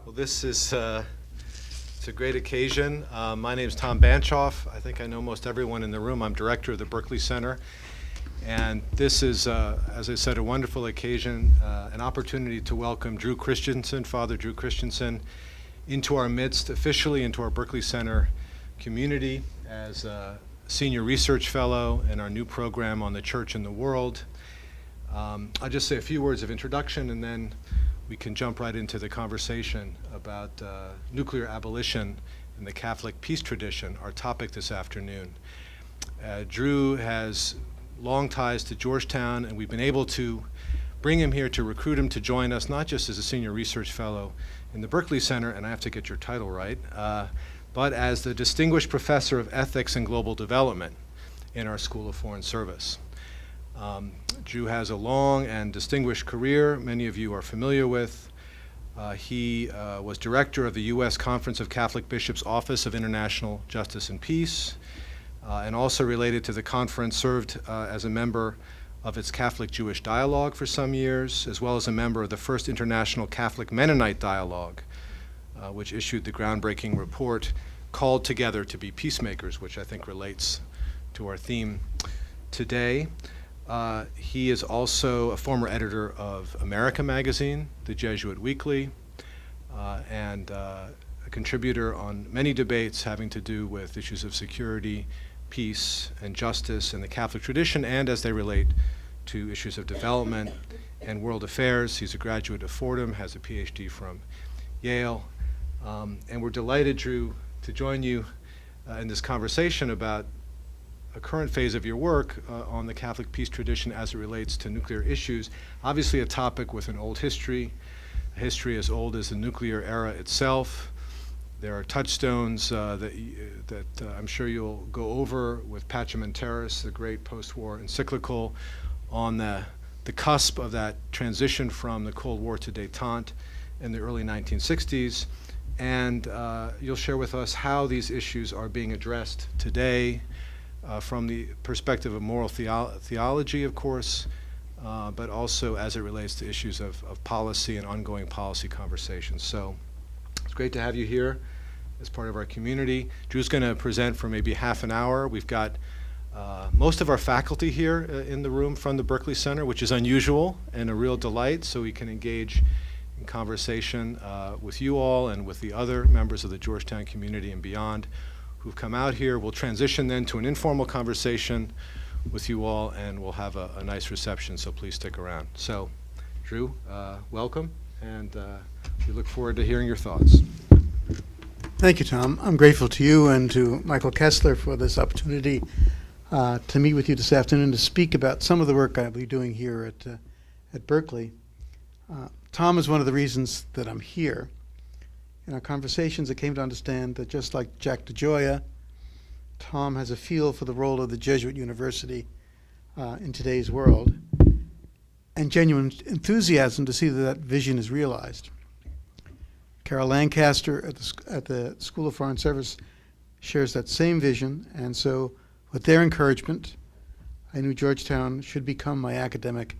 Well, this is it's a great occasion. My name is Tom Banchoff. I think I know most everyone in the room. I'm director of the Berkley Center. And this is, as I said, a wonderful occasion, an opportunity to welcome Drew Christiansen, Father Drew Christiansen, into our midst, officially into our Berkley Center community as a senior research fellow in our new program on the church and the world. I'll just say a few words of introduction, and then we can jump right into the conversation about nuclear abolition and the Catholic peace tradition, our topic this afternoon. Drew has long ties to Georgetown, and we've been able to bring him here to recruit him to join us, not just as a senior research fellow in the Berkley Center, and I have to get your title right, but as the Distinguished Professor of Ethics and Global Development in our School of Foreign Service. Drew has a long and distinguished career many of you are familiar with. He was director of the U.S. Conference of Catholic Bishops' Office of International Justice and Peace, and also related to the conference served as a member of its Catholic-Jewish Dialogue for some years, as well as a member of the first International Catholic Mennonite Dialogue, which issued the groundbreaking report Called Together to be Peacemakers, which I think relates to our theme today. He is also a former editor of America Magazine, the Jesuit Weekly, and a contributor on many debates having to do with issues of security, peace, and justice in the Catholic tradition, and as they relate to issues of development and world affairs. He's a graduate of Fordham, has a PhD from Yale, and we're delighted, Drew, to join you in this conversation about a current phase of your work on the Catholic peace tradition as it relates to nuclear issues. Obviously a topic with an old history, a history as old as the nuclear era itself. There are touchstones that I'm sure you'll go over with Pacem and Terris, the great post-war encyclical on the cusp of that transition from the Cold War to détente in the early 1960s. And you'll share with us how these issues are being addressed today, from the perspective of moral theology, of course, but also as it relates to issues of policy and ongoing policy conversations. So it's great to have you here as part of our community. Drew's going to present for maybe half an hour. We've got most of our faculty here in the room from the Berkley Center, which is unusual and a real delight, so we can engage in conversation with you all and with the other members of the Georgetown community and beyond who've come out here. We'll transition then to an informal conversation with you all, and we'll have a nice reception, so please stick around. So, Drew, welcome, and we look forward to hearing your thoughts. Thank you, Tom. I'm grateful to you and to Michael Kessler for this opportunity to meet with you this afternoon to speak about some of the work I'll be doing here at Berkeley. Tom is one of the reasons that I'm here. In our conversations, I came to understand that just like Jack DeGioia, Tom has a feel for the role of the Jesuit university in today's world, and genuine enthusiasm to see that that vision is realized. Carol Lancaster at the School of Foreign Service shares that same vision, and so with their encouragement, I knew Georgetown should become my academic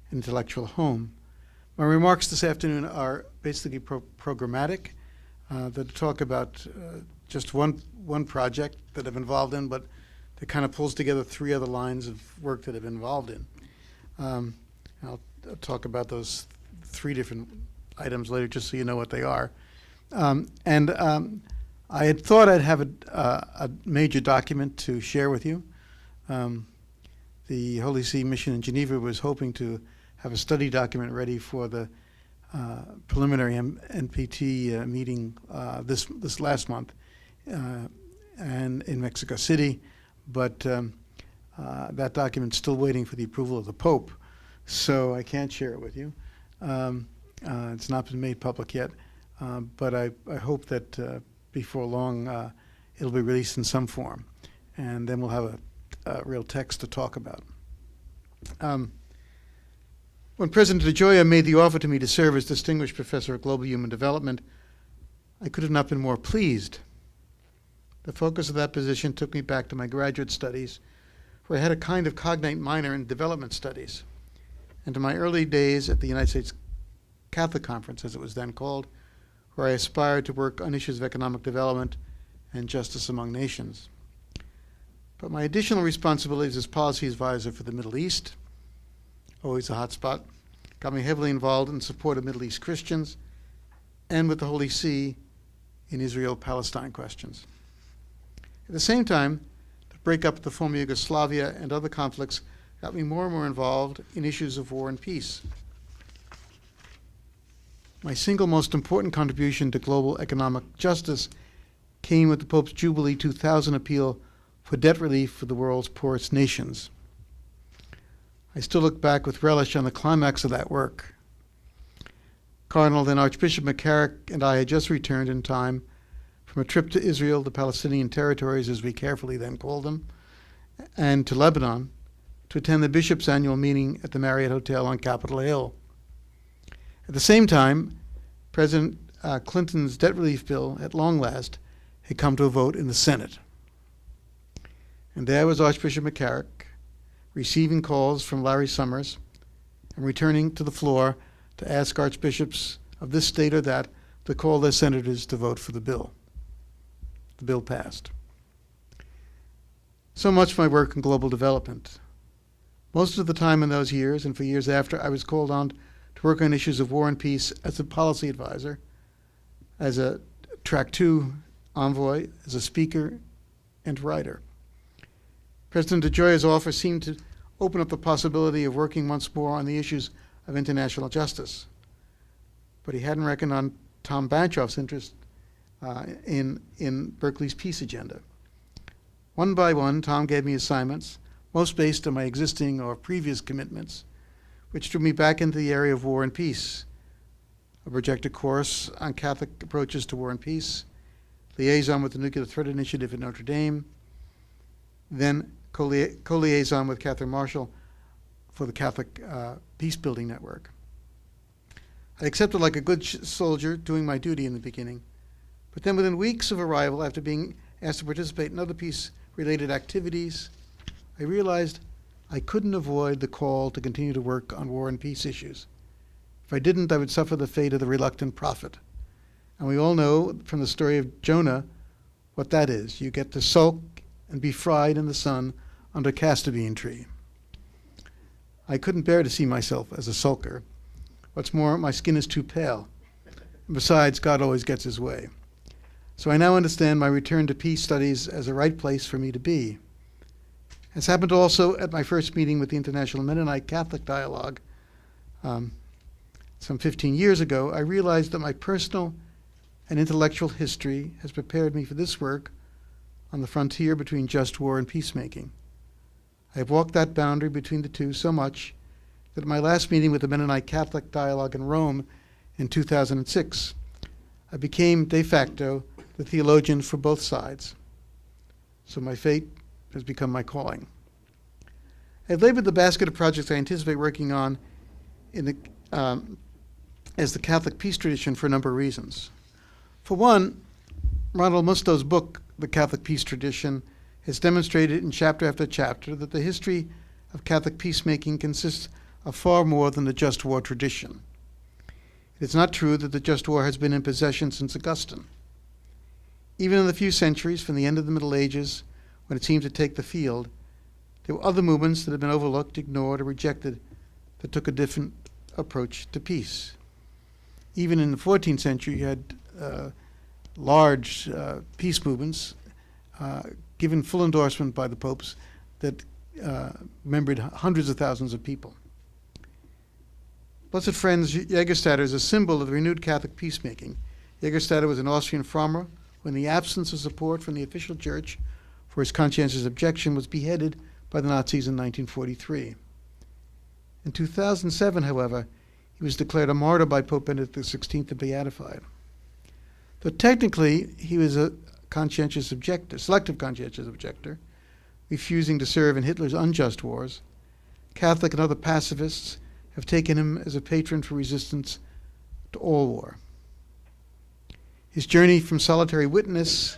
and intellectual home. My remarks this afternoon are basically programmatic, that talk about just one project that I'm involved in, but that kind of pulls together three other lines of work that I've been involved in. I'll talk about those three different items later, just so you know what they are. I had thought I'd have a major document to share with you. The Holy See Mission in Geneva was hoping to have a study document ready for the preliminary NPT meeting this last month and in Mexico City, but that document's still waiting for the approval of the Pope, so I can't share it with you. It's not been made public yet, but I hope that before long it'll be released in some form, and then we'll have a real text to talk about. When President DeGioia made the offer to me to serve as Distinguished Professor of Global Human Development, I could have not been more pleased. The focus of that position took me back to my graduate studies, where I had a kind of cognate minor in development studies, and to my early days at the United States Catholic Conference, as it was then called, where I aspired to work on issues of economic development and justice among nations. But my additional responsibilities as policy advisor for the Middle East, always a hot spot, got me heavily involved in support of Middle East Christians and with the Holy See in Israel-Palestine questions. At the same time, the breakup of the former Yugoslavia and other conflicts got me more and more involved in issues of war and peace. My single most important contribution to global economic justice came with the Pope's Jubilee 2000 appeal for debt relief for the world's poorest nations. I still look back with relish on the climax of that work. Cardinal then Archbishop McCarrick and I had just returned in time from a trip to Israel, the Palestinian territories as we carefully then called them, and to Lebanon to attend the Bishop's annual meeting at the Marriott Hotel on Capitol Hill. At the same time, President Clinton's debt relief bill, at long last, had come to a vote in the Senate. And there was Archbishop McCarrick, receiving calls from Larry Summers and returning to the floor to ask archbishops of this state or that to call their senators to vote for the bill. The bill passed. So much for my work in global development. Most of the time in those years, and for years after, I was called on to work on issues of war and peace as a policy advisor, as a Track 2 envoy, as a speaker and writer. President DeGioia's offer seemed to open up the possibility of working once more on the issues of international justice. But he hadn't reckoned on Tom Banchoff's interest in Berkeley's peace agenda. One by one, Tom gave me assignments, most based on my existing or previous commitments, which drew me back into the area of war and peace. A projected course on Catholic approaches to war and peace, liaison with the Nuclear Threat Initiative at Notre Dame, then co-liaison with Catherine Marshall for the Catholic Peace-Building Network. I accepted like a good soldier, doing my duty in the beginning. But then within weeks of arrival, after being asked to participate in other peace-related activities, I realized I couldn't avoid the call to continue to work on war and peace issues. If I didn't, I would suffer the fate of the reluctant prophet. And we all know from the story of Jonah what that is. You get to sulk and be fried in the sun under a castor bean tree. I couldn't bear to see myself as a sulker. What's more, my skin is too pale. And besides, God always gets his way. So I now understand my return to peace studies as a right place for me to be. As happened also at my first meeting with the International Mennonite Catholic Dialogue some 15 years ago, I realized that my personal and intellectual history has prepared me for this work on the frontier between just war and peacemaking. I have walked that boundary between the two so much that at my last meeting with the Mennonite Catholic Dialogue in Rome in 2006, I became de facto the theologian for both sides. So my fate has become my calling. I've labored the basket of projects I anticipate working on as the Catholic peace tradition for a number of reasons. For one, Ronald Musto's book, The Catholic Peace Tradition, has demonstrated in chapter after chapter that the history of Catholic peacemaking consists of far more than the just war tradition. It is not true that the just war has been in possession since Augustine. Even in the few centuries from the end of the Middle Ages, when it seemed to take the field, there were other movements that had been overlooked, ignored, or rejected that took a different approach to peace. Even in the 14th century, you had large peace movements given full endorsement by the popes that membered hundreds of thousands of people. Blessed Friends Jägerstätter is a symbol of the renewed Catholic peacemaking. Jägerstätter was an Austrian farmer who, in the absence of support from the official church for his conscientious objection, was beheaded by the Nazis in 1943. In 2007, however, he was declared a martyr by Pope Benedict XVI and beatified. Though technically he was a conscientious objector, selective conscientious objector, refusing to serve in Hitler's unjust wars, Catholic and other pacifists have taken him as a patron for resistance to all war. His journey from solitary witness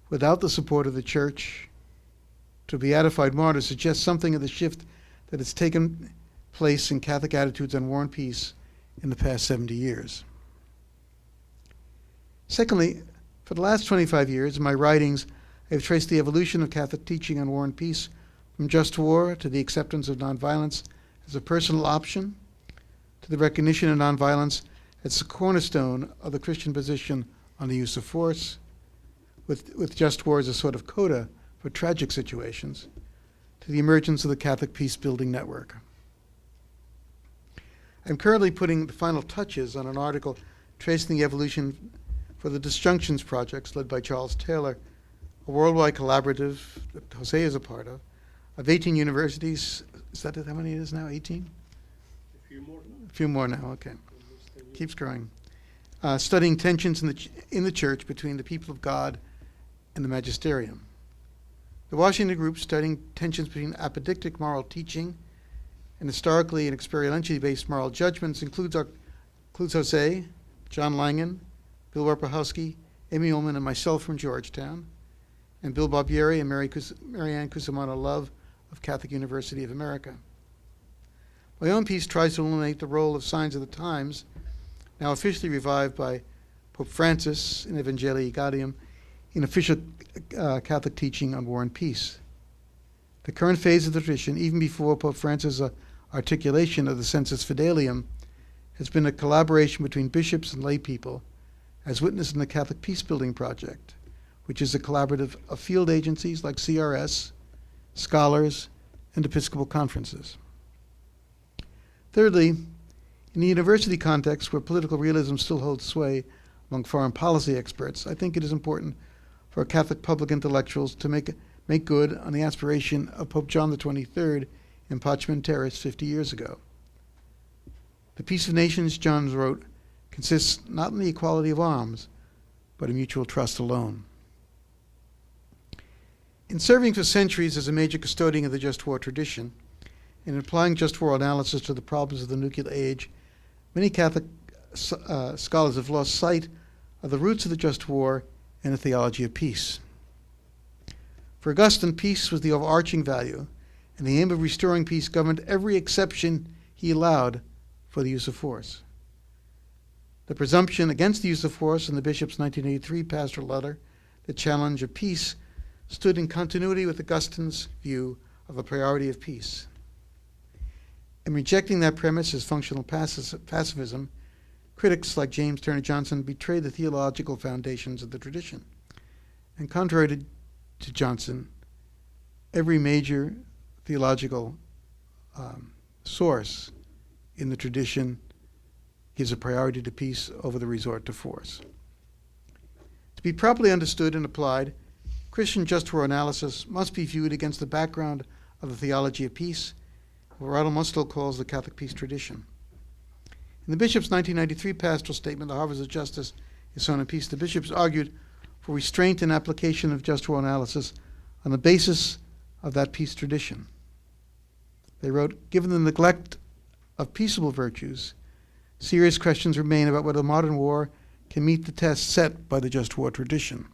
without the support of the church to beatified martyr suggests something of the shift that has taken place in Catholic attitudes on war and peace in the past 70 years. Secondly, for the last 25 years, in my writings, I have traced the evolution of Catholic teaching on war and peace from just war to the acceptance of nonviolence as a personal option, to the recognition of nonviolence as the cornerstone of the Christian position on the use of force, with just war as a sort of coda for tragic situations, to the emergence of the Catholic peace-building network. I'm currently putting the final touches on an article tracing the evolution for the Disjunctions projects led by Charles Taylor, a worldwide collaborative that Jose is a part of 18 universities. Is that how many it is now, 18? A few more now. A few more now, okay. Keeps growing. Studying tensions in the church between the people of God and the magisterium. The Washington group studying tensions between apodictic moral teaching and historically and experientially based moral judgments includes Jose, John Langan, Bill Warpahowski, Amy Ullman, and myself from Georgetown, and Bill Barbieri and Marianne Cusimano Love of Catholic University of America. My own piece tries to illuminate the role of Signs of the Times, now officially revived by Pope Francis in Evangelii Gaudium, in official Catholic teaching on war and peace. The current phase of the tradition, even before Pope Francis' articulation of the Sensus Fidelium, has been a collaboration between bishops and lay people, as witnessed in the Catholic Peace-Building Project, which is a collaborative of field agencies like CRS, scholars, and Episcopal conferences. Thirdly, in the university context where political realism still holds sway among foreign policy experts, I think it is important for Catholic public intellectuals to make good on the aspiration of Pope John the 23rd in Pacem and Terris 50 years ago. The peace of nations, John wrote, consists not in the equality of arms, but in mutual trust alone. In serving for centuries as a major custodian of the just war tradition, and applying just war analysis to the problems of the nuclear age, many Catholic scholars have lost sight of the roots of the just war and the theology of peace. For Augustine, peace was the overarching value, and the aim of restoring peace governed every exception he allowed for the use of force. The presumption against the use of force in the bishop's 1983 pastoral letter, The Challenge of Peace, stood in continuity with Augustine's view of the priority of peace. In rejecting that premise as functional pacifism, critics like James Turner Johnson betrayed the theological foundations of the tradition. And contrary to Johnson, every major theological source in the tradition gives a priority to peace over the resort to force. To be properly understood and applied, Christian just war analysis must be viewed against the background of the theology of peace, what Ronald Mustill calls the Catholic peace tradition. In the bishop's 1993 pastoral statement, The Harvest of Justice is Sown in Peace, the bishops argued for restraint and application of just war analysis on the basis of that peace tradition. They wrote, given the neglect of peaceable virtues, serious questions remain about whether modern war can meet the test set by the just war tradition.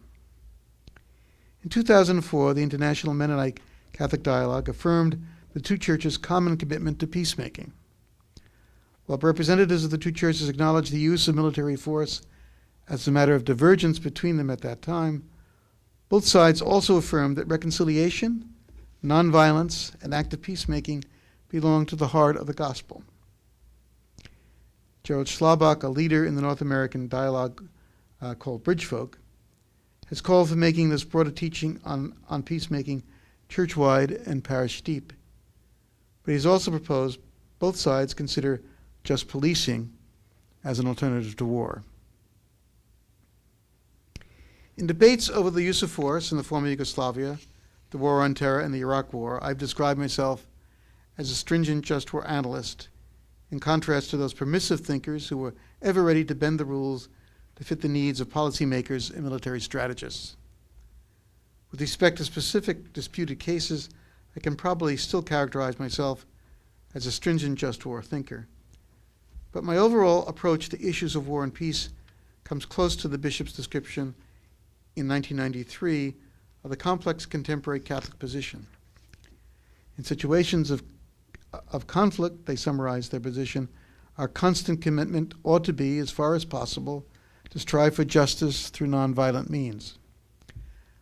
In 2004, the International Mennonite Catholic Dialogue affirmed the two churches' common commitment to peacemaking. While representatives of the two churches acknowledged the use of military force as a matter of divergence between them at that time, both sides also affirmed that reconciliation, nonviolence, and active peacemaking belong to the heart of the gospel. Gerald Schlabach, a leader in the North American dialogue called Bridgefolk, has called for making this broader teaching on peacemaking church-wide and parish deep. But he's also proposed both sides consider just policing as an alternative to war. In debates over the use of force in the former Yugoslavia, the War on Terror, and the Iraq War, I've described myself as a stringent just war analyst, in contrast to those permissive thinkers who were ever ready to bend the rules to fit the needs of policymakers and military strategists. With respect to specific disputed cases, I can probably still characterize myself as a stringent just war thinker. But my overall approach to issues of war and peace comes close to the bishop's description in 1993 of the complex contemporary Catholic position. In situations of conflict, they summarize their position, our constant commitment ought to be, as far as possible, to strive for justice through nonviolent means.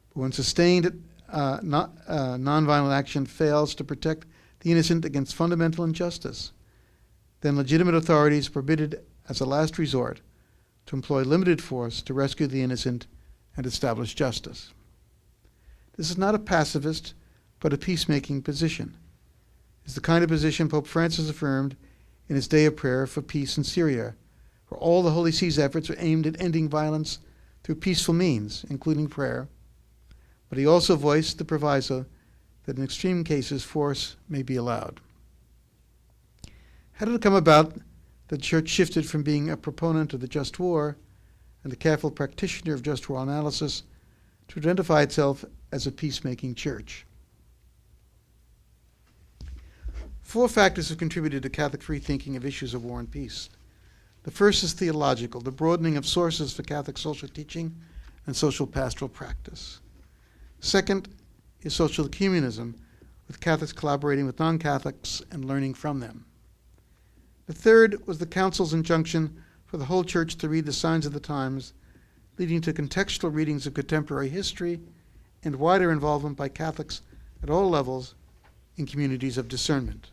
But when sustained nonviolent action fails to protect the innocent against fundamental injustice, then legitimate authorities are permitted as a last resort to employ limited force to rescue the innocent and establish justice. This is not a pacifist, but a peacemaking position. It's the kind of position Pope Francis affirmed in his day of prayer for peace in Syria, where all the Holy See's efforts are aimed at ending violence through peaceful means, including prayer. But he also voiced the proviso that in extreme cases force may be allowed. How did it come about that the Church shifted from being a proponent of the just war and a careful practitioner of just war analysis to identify itself as a peacemaking church? 4 factors have contributed to Catholic free thinking of issues of war and peace. The first is theological, the broadening of sources for Catholic social teaching and social pastoral practice. Second is social ecumenism, with Catholics collaborating with non-Catholics and learning from them. The third was the Council's injunction for the whole Church to read the signs of the times, leading to contextual readings of contemporary history and wider involvement by Catholics at all levels in communities of discernment.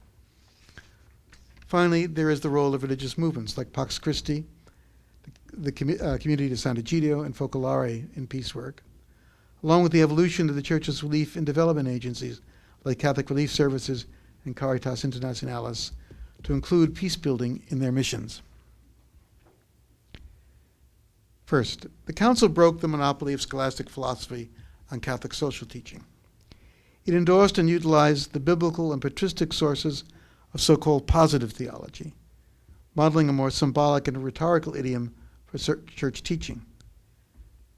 Finally, there is the role of religious movements like Pax Christi, the Community de Sant'Egidio, and Focolare in peace work, along with the evolution of the Church's relief and development agencies like Catholic Relief Services and Caritas Internationalis to include peace building in their missions. First, the Council broke the monopoly of scholastic philosophy on Catholic social teaching. It endorsed and utilized the biblical and patristic sources of so-called positive theology, modeling a more symbolic and rhetorical idiom for church teaching.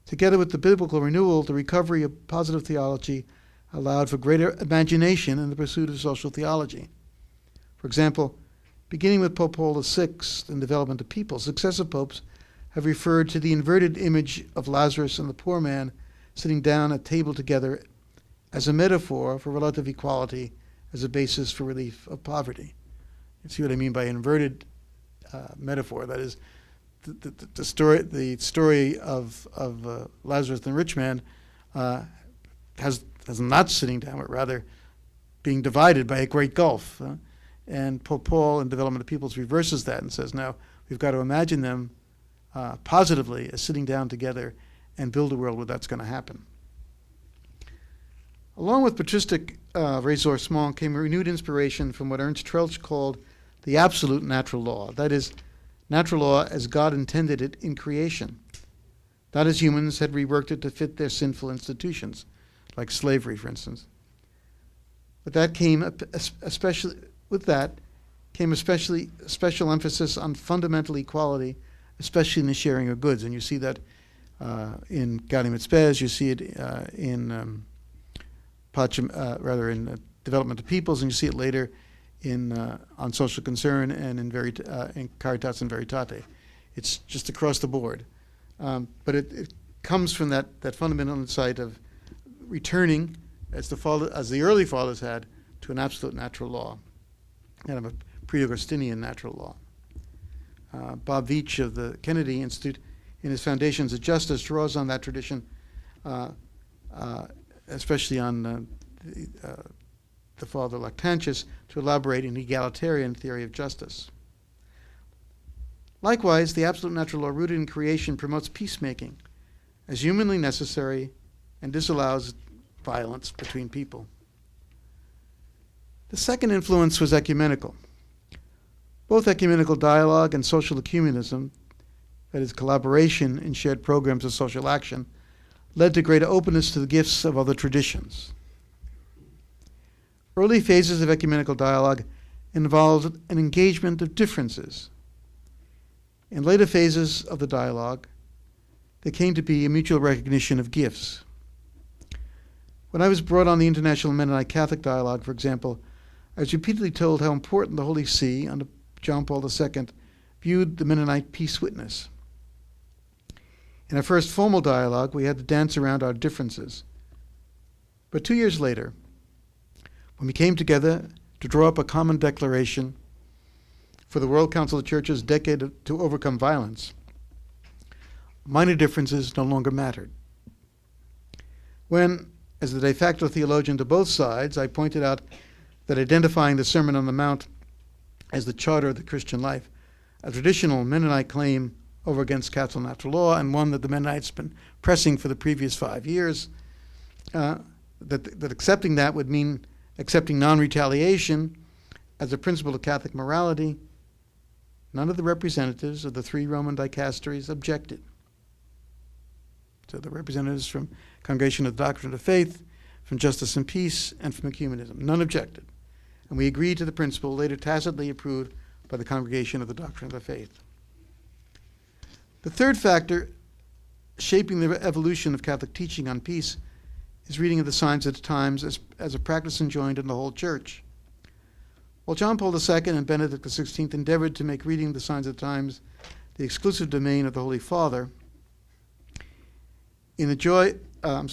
Together with the biblical renewal, the recovery of positive theology allowed for greater imagination in the pursuit of social theology. For example, beginning with Pope Paul VI and development of people, successive popes have referred to the inverted image of Lazarus and the poor man sitting down at table together as a metaphor for relative equality as a basis for relief of poverty. You see what I mean by inverted metaphor? That is, the story of Lazarus and the rich man has them not sitting down, but rather being divided by a great gulf. And Pope Paul in Development of Peoples reverses that and says, now we've got to imagine them positively as sitting down together and build a world where that's going to happen. Along with patristic ressourcement came a renewed inspiration from what Ernst Troeltsch called the absolute natural law. That is, natural law as God intended it in creation, not as humans had reworked it to fit their sinful institutions, like slavery, for instance. With that came special emphasis on fundamental equality, especially in the sharing of goods. And you see that in Gaudium et Spes, you see it in Pacem, in Development of Peoples, and you see it later in on social concern and in Caritas and Veritate. It's just across the board. But it comes from that fundamental insight of returning, as the early fathers had, to an absolute natural law, kind of a pre-Augustinian natural law. Bob Veitch of the Kennedy Institute, in his Foundations of Justice, draws on that tradition, especially on the father Lactantius, to elaborate an egalitarian theory of justice. Likewise, the absolute natural law rooted in creation promotes peacemaking as humanly necessary and disallows violence between people. The second influence was ecumenical. Both ecumenical dialogue and social ecumenism, that is, collaboration in shared programs of social action, led to greater openness to the gifts of other traditions. Early phases of ecumenical dialogue involved an engagement of differences. In later phases of the dialogue, there came to be a mutual recognition of gifts. When I was brought on the International Mennonite Catholic Dialogue, for example, I was repeatedly told how important the Holy See, under John Paul II, viewed the Mennonite peace witness. In our first formal dialogue, we had to dance around our differences. But 2 years later, when we came together to draw up a common declaration for the World Council of Churches' Decade to Overcome Violence, minor differences no longer mattered. When, as the de facto theologian to both sides, I pointed out that identifying the Sermon on the Mount as the charter of the Christian life, a traditional Mennonite claim over against Catholic natural law, and one that the Mennonites have been pressing for the previous 5 years, that accepting that would mean accepting non-retaliation as a principle of Catholic morality, none of the representatives of the 3 Roman dicasteries objected. So the representatives from Congregation of the Doctrine of Faith, from Justice and Peace, and from Ecumenism, none objected. And we agreed to the principle later tacitly approved by the Congregation of the Doctrine of the Faith. The third factor shaping the evolution of Catholic teaching on peace is reading of the signs of the times as a practice enjoined in the whole Church. While John Paul II and Benedict XVI endeavored to make reading the signs of the times the exclusive domain of the Holy Father, in the joy of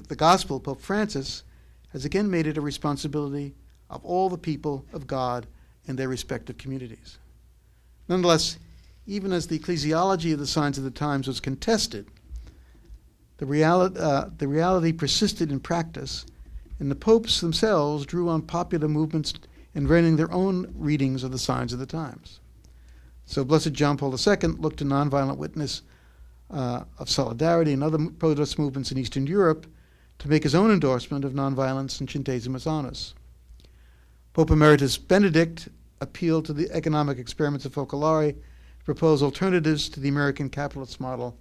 the gospel, Pope Francis has again made it a responsibility of all the people of God in their respective communities. Nonetheless, even as the ecclesiology of the signs of the times was contested, the reality persisted in practice, and the popes themselves drew on popular movements in writing their own readings of the signs of the times. So Blessed John Paul II looked to nonviolent witness of solidarity and other protest movements in Eastern Europe to make his own endorsement of nonviolence and Centesimus Annus. Pope Emeritus Benedict appealed to the economic experiments of Focolare to propose alternatives to the American capitalist model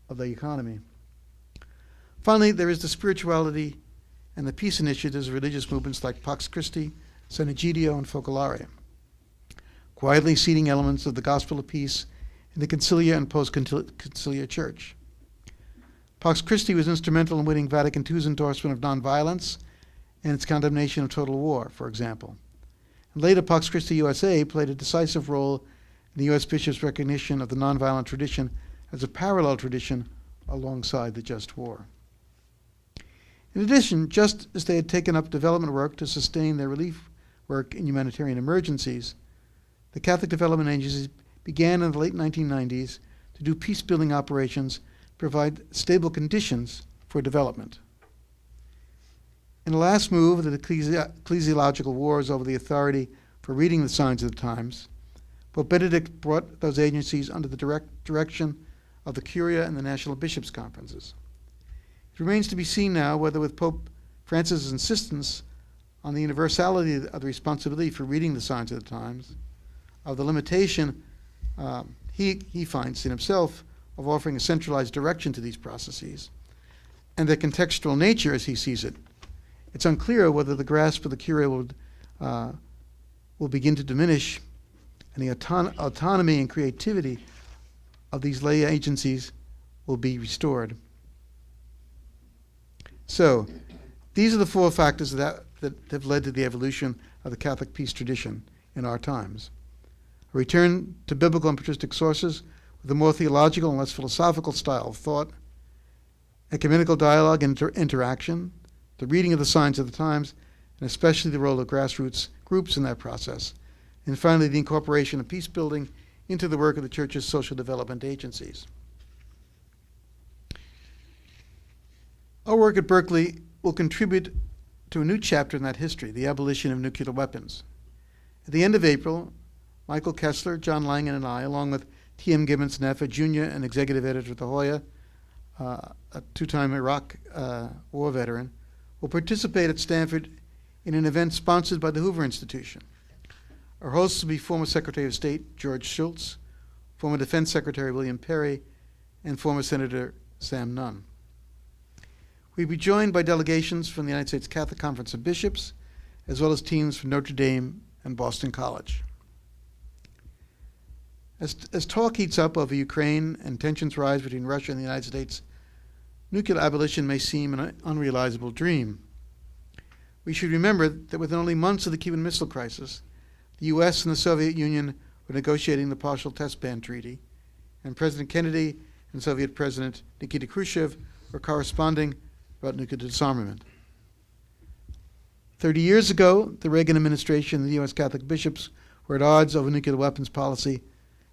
of the economy. Finally, there is the spirituality and the peace initiatives of religious movements like Pax Christi, San Egidio, and Focolare, quietly seeding elements of the gospel of peace in the conciliar and post-conciliar church. Pax Christi was instrumental in winning Vatican II's endorsement of nonviolence and its condemnation of total war, for example. And later, Pax Christi USA played a decisive role in the U.S. bishops' recognition of the nonviolent tradition as a parallel tradition alongside the just war. In addition, just as they had taken up development work to sustain their relief work in humanitarian emergencies, the Catholic development agencies began in the late 1990s to do peace-building operations to provide stable conditions for development. In the last move of the ecclesiological wars over the authority for reading the signs of the times, Pope Benedict brought those agencies under the direction of the Curia and the National Bishops' Conferences. It remains to be seen now whether, with Pope Francis' insistence on the universality of the responsibility for reading the signs of the times, of the limitation he finds in himself of offering a centralized direction to these processes, and their contextual nature as he sees it, it's unclear whether the grasp of the Curia will begin to diminish and the autonomy and creativity of these lay agencies will be restored. So, these are the 4 factors that have led to the evolution of the Catholic peace tradition in our times. A return to biblical and patristic sources with a more theological and less philosophical style of thought, ecumenical dialogue and interaction, the reading of the signs of the times, and especially the role of grassroots groups in that process, and finally the incorporation of peace building into the work of the Church's social development agencies. Our work at Berkeley will contribute to a new chapter in that history, the abolition of nuclear weapons. At the end of April, Michael Kessler, John Langan, and I, along with T.M. Gibbons Neff, a junior and executive editor at The Hoya, a 2-time Iraq war veteran, will participate at Stanford in an event sponsored by the Hoover Institution. Our hosts will be former Secretary of State George Shultz, former Defense Secretary William Perry, and former Senator Sam Nunn. We'll be joined by delegations from the United States Catholic Conference of Bishops, as well as teams from Notre Dame and Boston College. As talk heats up over Ukraine and tensions rise between Russia and the United States, nuclear abolition may seem an unrealizable dream. We should remember that within only months of the Cuban Missile Crisis, the U.S. and the Soviet Union were negotiating the Partial Test Ban Treaty, and President Kennedy and Soviet President Nikita Khrushchev were corresponding about nuclear disarmament. 30 years ago, the Reagan administration and the U.S. Catholic bishops were at odds over nuclear weapons policy,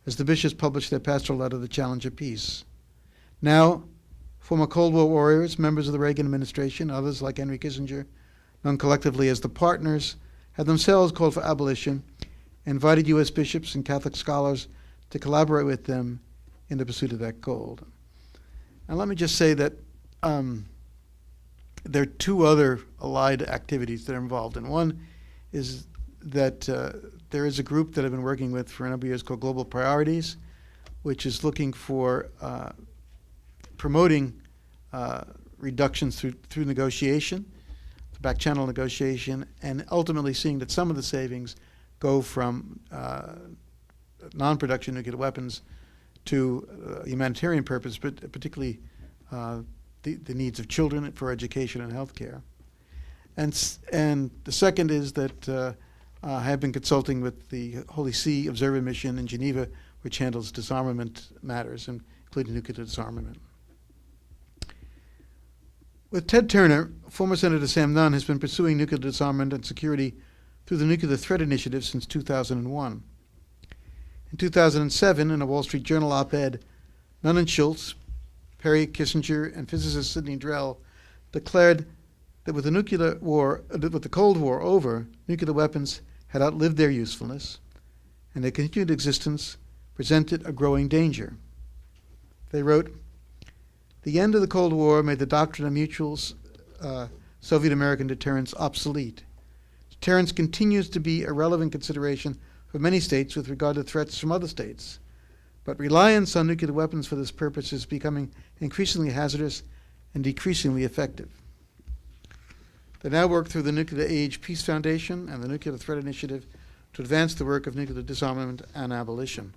as the bishops published their pastoral letter, The Challenge of Peace. Now, former Cold War warriors, members of the Reagan administration, others like Henry Kissinger, known collectively as the Partners, have themselves called for abolition, and invited U.S. bishops and Catholic scholars to collaborate with them in the pursuit of that goal. And let me just say that there are two other allied activities that are involved. And one is that there is a group that I've been working with for a number of years called Global Priorities, which is looking for promoting reductions through negotiation, back channel negotiation, and ultimately seeing that some of the savings go from non-production nuclear weapons to humanitarian purpose, but particularly the needs of children for education and health care. And the second is that I have been consulting with the Holy See Observer Mission in Geneva, which handles disarmament matters, including nuclear disarmament. With Ted Turner, former Senator Sam Nunn has been pursuing nuclear disarmament and security through the Nuclear Threat Initiative since 2001. In 2007, in a Wall Street Journal op-ed, Nunn and Schultz, Perry, Kissinger, and physicist Sidney Drell declared that with the Cold War over, nuclear weapons had outlived their usefulness, and their continued existence presented a growing danger. They wrote, "The end of the Cold War made the doctrine of mutual Soviet-American deterrence obsolete. Deterrence continues to be a relevant consideration for many states with regard to threats from other states, but reliance on nuclear weapons for this purpose is becoming increasingly hazardous and decreasingly effective." They now work through the Nuclear Age Peace Foundation and the Nuclear Threat Initiative to advance the work of nuclear disarmament and abolition.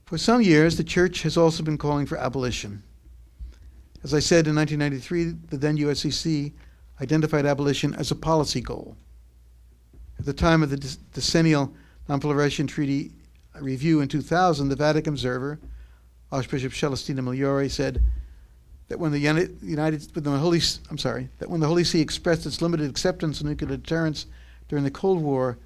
For some years, the Church has also been calling for abolition. As I said, in 1993, the then USCC identified abolition as a policy goal. At the time of the decennial Non-Proliferation Treaty review in 2000, the Vatican observer, Archbishop Celestino Migliore, said that when the Holy See expressed its limited acceptance of nuclear deterrence during the Cold War,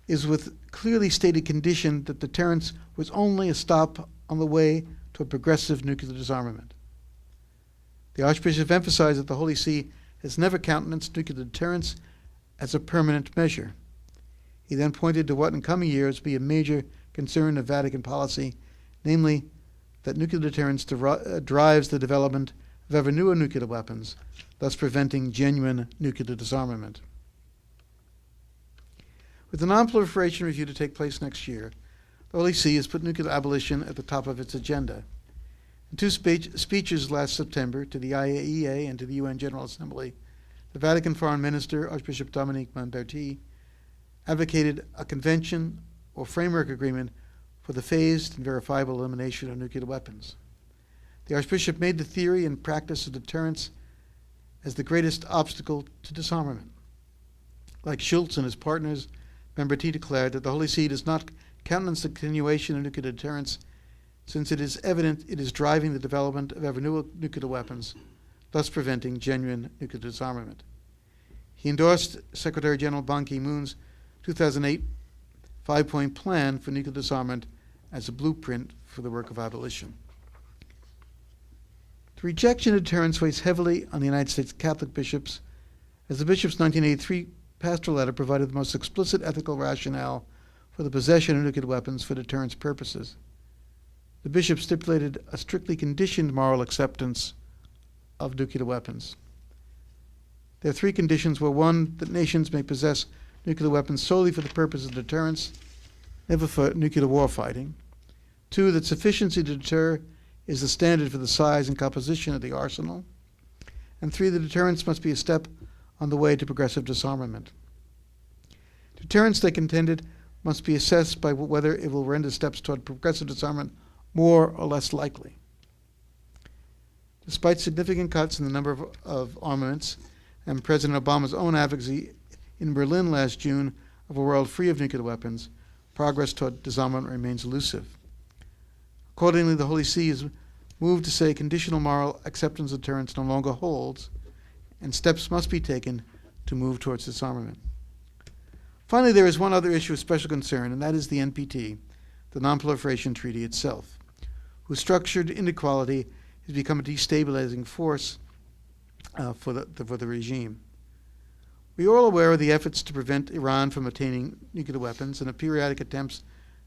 is with clearly stated condition that deterrence was only a stop on the way to a progressive nuclear disarmament. The Archbishop emphasized that the Holy See has never countenanced nuclear deterrence as a permanent measure. He then pointed to what in coming years will be a major concern of Vatican policy, namely that nuclear deterrence drives the development of ever newer nuclear weapons, thus preventing genuine nuclear disarmament. With the Non-Proliferation Review to take place next year, the Holy See has put nuclear abolition at the top of its agenda. In two speeches last September to the IAEA and to the UN General Assembly, the Vatican Foreign Minister, Archbishop Dominique Manberti, advocated a convention or framework agreement for the phased and verifiable elimination of nuclear weapons. The Archbishop made the theory and practice of deterrence as the greatest obstacle to disarmament. Like Schultz and his partners, Manberti declared that the Holy See does not countenance the continuation of nuclear deterrence, since it is evident it is driving the development of ever newer nuclear weapons, thus preventing genuine nuclear disarmament. He endorsed Secretary General Ban Ki-moon's 2008 5-point plan for nuclear disarmament as a blueprint for the work of abolition. The rejection of deterrence weighs heavily on the United States Catholic bishops, as the bishop's 1983 pastoral letter provided the most explicit ethical rationale for the possession of nuclear weapons for deterrence purposes. The bishop stipulated a strictly conditioned moral acceptance of nuclear weapons. There are three conditions where: one, that nations may possess nuclear weapons solely for the purpose of deterrence, never for nuclear warfighting; two, that sufficiency to deter is the standard for the size and composition of the arsenal; and three, that deterrence must be a step on the way to progressive disarmament. Deterrence, they contended, must be assessed by whether it will render steps toward progressive disarmament more or less likely. Despite significant cuts in the number of armaments and President Obama's own advocacy in Berlin last June of a world free of nuclear weapons, progress toward disarmament remains elusive. Accordingly, the Holy See is moved to say conditional moral acceptance of deterrence no longer holds, and steps must be taken to move towards disarmament. Finally, there is one other issue of special concern, and that is the NPT, the Non-Proliferation Treaty itself, whose structured inequality has become a destabilizing force for the regime. We are all aware of the efforts to prevent Iran from attaining nuclear weapons and the periodic attempts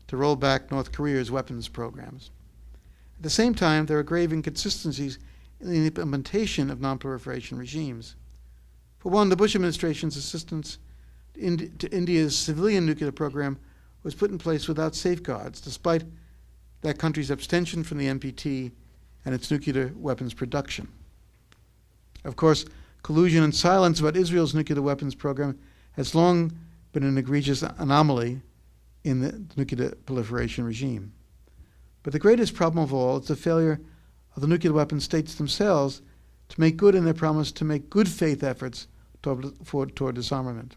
to roll back North Korea's weapons programs. At the same time, there are grave inconsistencies in the implementation of non-proliferation regimes. For one, the Bush administration's assistance to India's civilian nuclear program was put in place without safeguards, despite that country's abstention from the NPT and its nuclear weapons production. Of course, collusion and silence about Israel's nuclear weapons program has long been an egregious anomaly in the nuclear proliferation regime. But the greatest problem of all is the failure of the nuclear weapon states themselves to make good in their promise to make good faith efforts toward disarmament.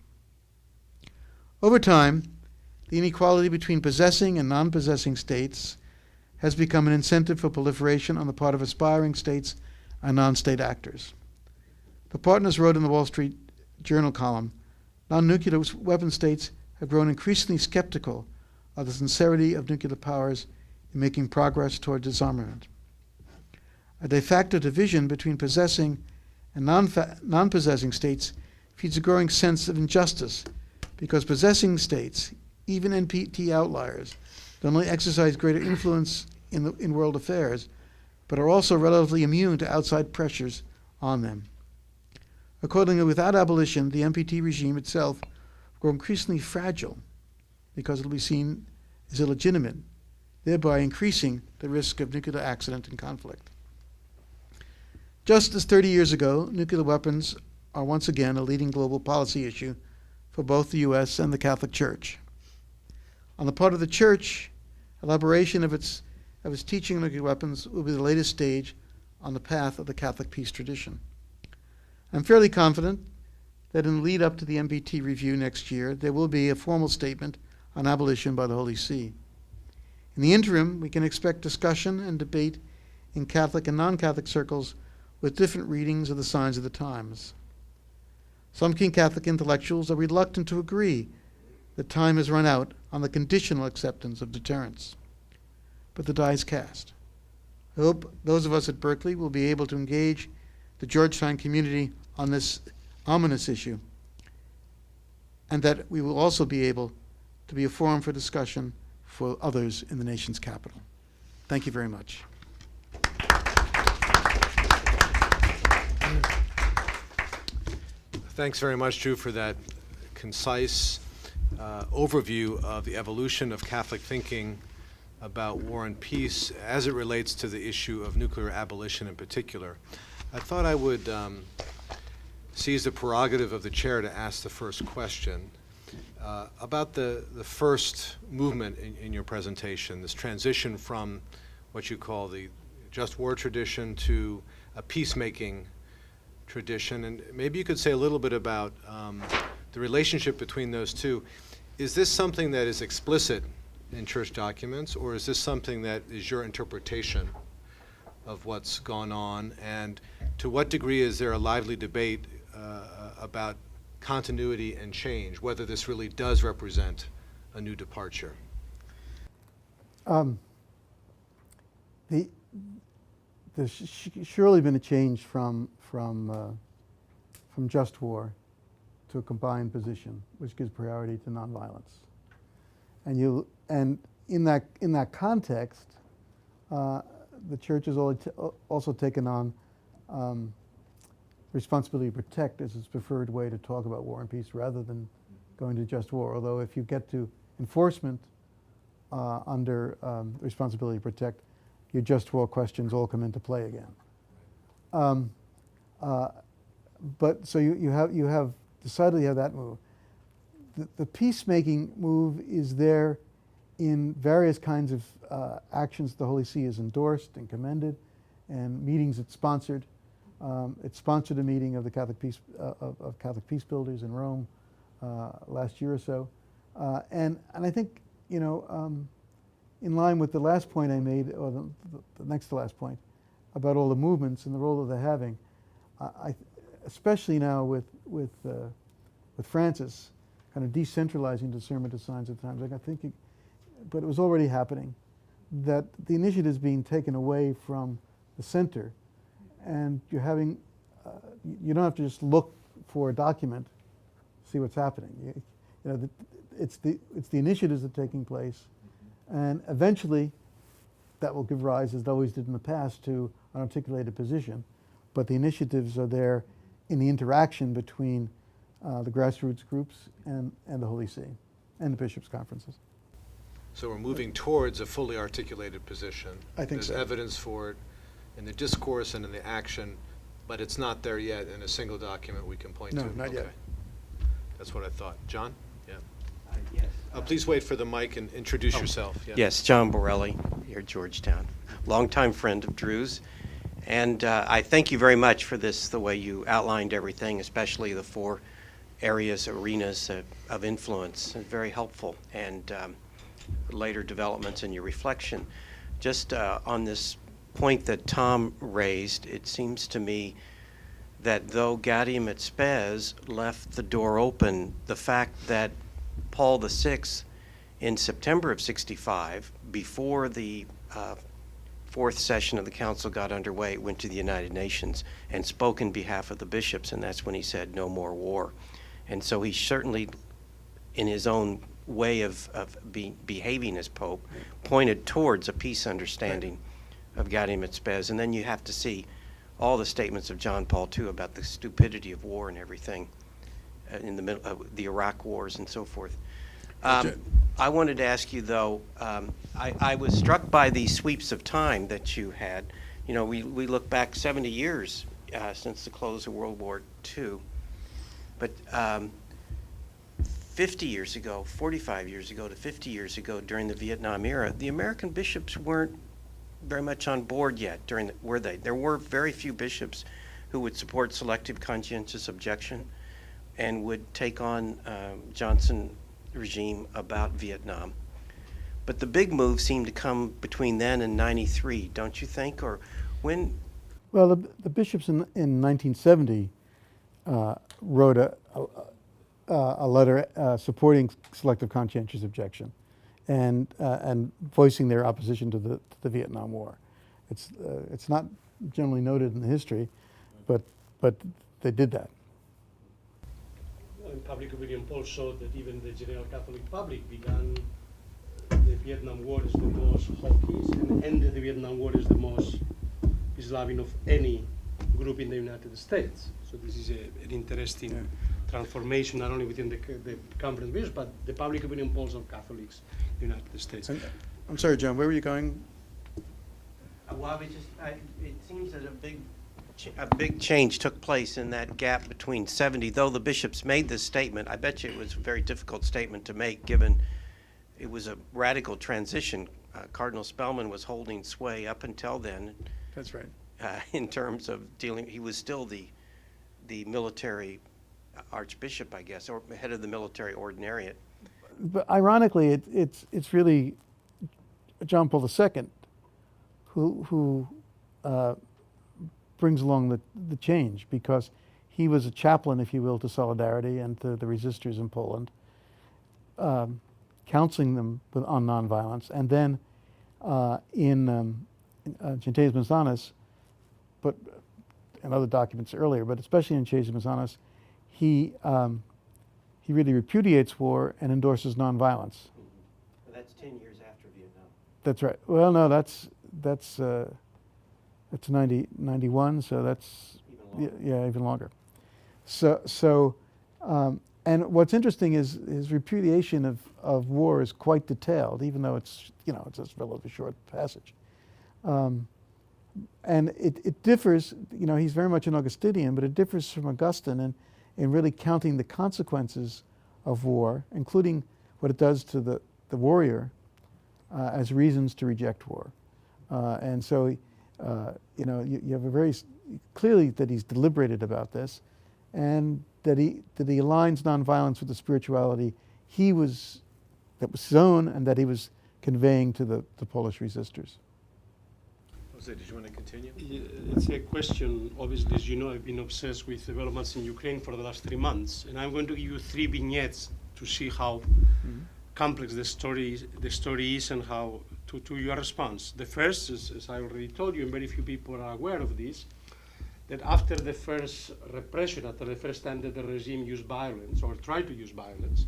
Over time, the inequality between possessing and non-possessing states has become an incentive for proliferation on the part of aspiring states and non-state actors. The partners wrote in the Wall Street Journal column, non-nuclear weapon states have grown increasingly skeptical of the sincerity of nuclear powers in making progress toward disarmament. A de facto division between possessing and non-possessing states feeds a growing sense of injustice because possessing states, even NPT outliers, not only exercise greater influence in world affairs, but are also relatively immune to outside pressures on them. Accordingly, without abolition, the NPT regime itself will grow increasingly fragile because it will be seen as illegitimate, thereby increasing the risk of nuclear accident and conflict. Just as 30 years ago, nuclear weapons are once again a leading global policy issue for both the U.S. and the Catholic Church. On the part of the Church, elaboration of its teaching of nuclear weapons will be the latest stage on the path of the Catholic peace tradition. I'm fairly confident that in the lead up to the NPT review next year, there will be a formal statement on abolition by the Holy See. In the interim, we can expect discussion and debate in Catholic and non-Catholic circles with different readings of the signs of the times. Some key Catholic intellectuals are reluctant to agree that time has run out on the conditional acceptance of deterrence. But the die is cast. I hope those of us at Berkeley will be able to engage the Georgetown community on this ominous issue, and that we will also be able to be a forum for discussion for others in the nation's capital. Thank you very much. Thanks very much, Drew, for that concise overview of the evolution of Catholic thinking about war and peace as it relates to the issue of nuclear abolition in particular. I thought I would seize the prerogative of the chair to ask the first question about the first movement in your presentation, this transition from what you call the just war tradition to a peacemaking tradition. And maybe you could say a little bit about the relationship between those two. Is this something that is explicit in church documents, or is this something that is your interpretation of what's gone on? And to what degree is there a lively debate about continuity and change, whether this really does represent a new departure? There's surely been a change from just war to a combined position, which gives priority to nonviolence. And in that context, the church has also taken on responsibility to protect as its preferred way to talk about war and peace rather than going to just war. Although if you get to enforcement under responsibility to protect, your just war questions all come into play again. But so you have decidedly have that move. The peacemaking move is there in various kinds of actions the Holy See has endorsed and commended, and meetings it's sponsored. It sponsored a meeting of the Catholic Peace of Catholic Peace Builders in Rome last year or so, and I think in line with the last point I made, or the next to last point, about all the movements and the role that they're having, especially now with Francis kind of decentralizing discernment of signs of times. Like I think, but it was already happening, that the initiative is being taken away from the center, and you're having, you don't have to just look for a document, see what's happening. You know, it's the initiatives that are taking place, and eventually that will give rise, as it always did in the past, to an articulated position. But the initiatives are there in the interaction between the grassroots groups and the Holy See and the bishops' conferences. So we're moving towards a fully articulated position. I think so. There's evidence for it in the discourse and in the action, but it's not there yet in a single document we can point to. No, not yet. Okay. That's what I thought. John? Yeah. Yes. Please wait for the mic and introduce yourself. Yeah. Yes, John Borelli, here at Georgetown. Longtime friend of Drew's. And I thank you very much for this, the way you outlined everything, especially the 4 areas, arenas of influence. Very helpful. And later developments in your reflection. Just on this point that Tom raised, it seems to me that though Gaudium et Spes left the door open, the fact that Paul VI, in September of '65, before the 4th session of the council got underway, went to the United Nations and spoke in behalf of the bishops, and that's when he said no more war. And so he certainly, in his own way of behaving as Pope, pointed towards a peace understanding of Gaudium et Spes. And then you have to see all the statements of John Paul II about the stupidity of war and everything in the middle of the Iraq wars and so forth. I wanted to ask you, though, I was struck by these sweeps of time that you had. You know, we look back 70 years since the close of World War II. But 50 years ago, 45 years ago to 50 years ago, during the Vietnam era, the American bishops weren't very much on board yet, were they? There were very few bishops who would support selective conscientious objection and would take on Johnson regime about Vietnam. But the big move seemed to come between then and '93, don't you think? Or when? Well, the bishops in 1970 wrote a letter supporting selective conscientious objection, and voicing their opposition to the Vietnam War. It's not generally noted in the history, but they did that. And public opinion polls showed that even the general Catholic public began the Vietnam War as the most hawkish and ended the Vietnam War as the most Islamic of any group in the United States. So this is an interesting transformation, not only within the conference bishops, but the public opinion polls of Catholics in the United States. I'm sorry, John, where were you going? Well, it seems that a big change took place in that gap between 70. Though the bishops made this statement, I bet you it was a very difficult statement to make, given it was a radical transition. Cardinal Spellman was holding sway up until then. That's right. In terms of dealing, he was still the military archbishop, I guess, or head of the military ordinariate. But ironically, it's really John Paul II who brings along the change, because he was a chaplain, if you will, to Solidarity and to the resistors in Poland, counseling them on nonviolence, and then in Centesimus Missanis, but and other documents earlier, but especially in Centesimus Missanis, he really repudiates war and endorses nonviolence. Well, that's 10 years after Vietnam. That's right. Well, no, that's 91, so that's Even longer. yeah, even longer. So and what's interesting is his repudiation of war is quite detailed, even though it's it's a relatively short passage. And it differs, he's very much an Augustinian, but it differs from Augustine in really counting the consequences of war, including what it does to the warrior, as reasons to reject war. And so, you have a very clearly that he's deliberated about this, and that he aligns nonviolence with the spirituality that was his own, and that he was conveying to the Polish resistors. Jose, did you want to continue? It's a question. Obviously, as you know, I've been obsessed with developments in Ukraine for the last 3 months, and I'm going to give you 3 vignettes to see how complex the story is and how to your response. The first is, as I already told you, and very few people are aware of this, that after the first repression, after the first time that the regime used violence or tried to use violence,